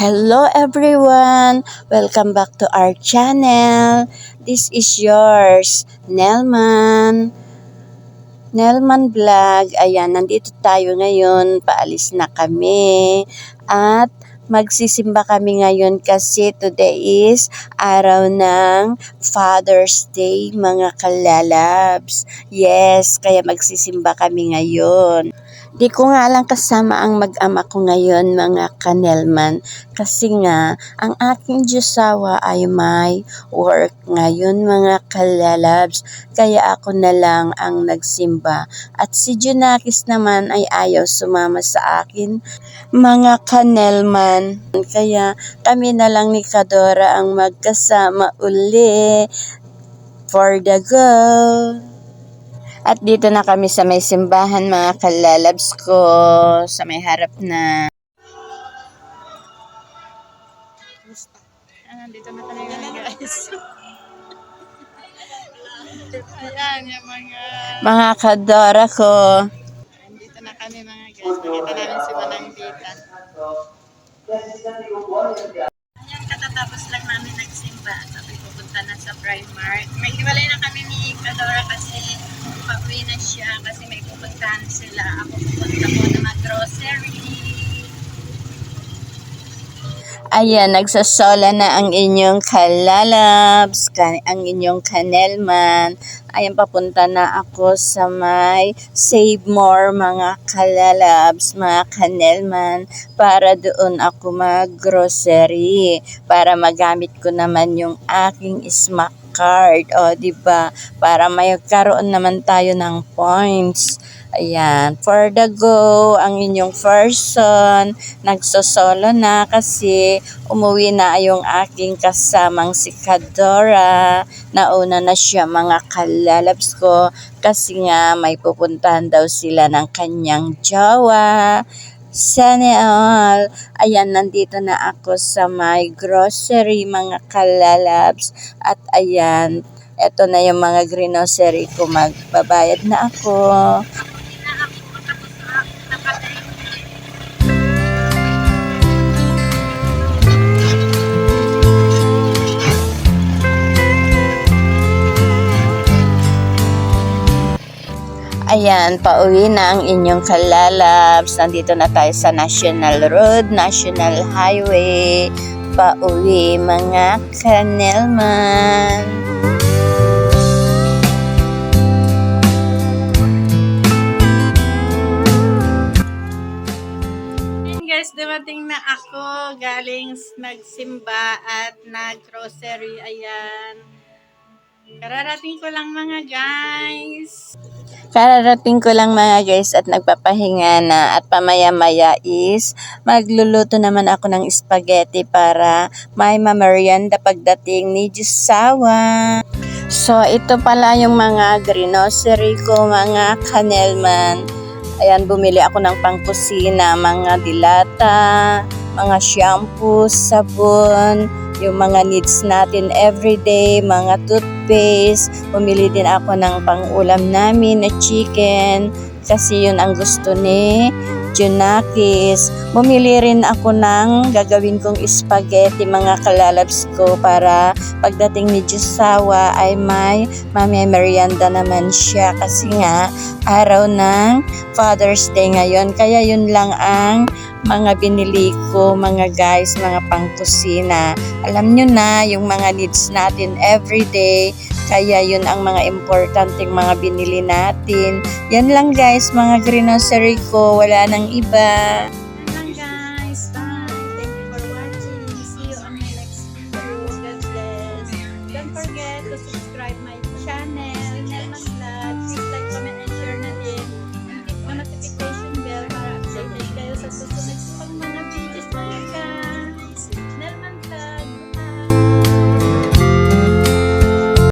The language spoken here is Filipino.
Hello everyone! Welcome back to our channel. This is yours, Nelman. Nelman Vlog. Ayan, nandito tayo ngayon. Paalis na kami. At magsisimba kami ngayon kasi today is araw ng Father's Day, mga kalalabs. Yes, kaya magsisimba kami ngayon. Di ko nga lang kasama ang mag-ama ko ngayon, mga kanelman, kasi nga ang aking Diyosawa ay may work ngayon, mga kalalabs, kaya ako na lang ang nagsimba. At si Junakis naman ay ayaw sumama sa akin, mga kanelman, kaya kami na lang ni Kadora ang magkasama uli for the go. At dito na kami sa may simbahan, mga kalalabs ko, sa may harap na. Dito na tayo guys. Ayan yung Mga kadora ko. dito na kami mga guys. Makita namin si Manang Dita. Ayan, katatapos lang namin nagsimba. Sabi pupunta na sa Primark. May hiwalay na kami ni Kadora kasi pauwi na siya kasi may pupuntahan sila. Ako pupunta ko na mag-grocery. Ayan, nagsasola na ang inyong kalalabs, ang inyong kanelman. Ayan, papunta na ako sa may Save More, mga kalalabs, mga kanelman, para doon ako mag-grocery, para magamit ko naman yung aking SMAC card, o diba, para may karoon naman tayo ng points. Ayan, for the go, ang inyong person, nagsosolo na kasi umuwi na yung aking kasamang si Kadora. Nauna na siya, mga kalalabs ko, kasi nga may pupuntahan daw sila ng kanyang jowa. Sana all. Ayan, nandito na ako sa my grocery, mga kalalabs. At ayan, eto na yung mga grocery ko, magbabayad na ako. Ayan, pauwi na ang inyong kalalabs. Nandito na tayo sa National Road, National Highway. Pauwi, mga kanelman. Ayan guys, dumating na ako. Galing nagsimba at nag-grocery. Ayan. Kararating ko lang mga guys. Kararating ko lang, mga guys, at nagpapahinga na, at pamaya-maya is magluluto naman ako ng spaghetti para may mamerienda pagdating ni Diyosawa. So, ito pala yung mga grocery ko, mga kanelman. Ayan, bumili ako ng pangkusina, mga dilata, mga shampoo, sabon, yung mga needs natin everyday, mga toothpaste. Bumili din ako ng pang-ulam namin na chicken kasi yun ang gusto ni Junakis. Bumili rin ako ng gagawin kong spaghetti, mga kalalabs ko, para pagdating ni Diyosawa ay may merienda naman siya kasi nga araw ng Father's Day ngayon. Kaya yun lang ang mga binili ko, mga guys, mga pangkusina. Alam nyo na yung mga needs natin everyday, kaya yun ang mga importanteng mga binili natin. Yan lang guys, mga grocery ko, wala nang iba. Ayan lang guys. Bye. Thank you for watching. See you on my next video. God bless. Don't forget to subscribe my channel. Nelman Vlog. Please like, comment, and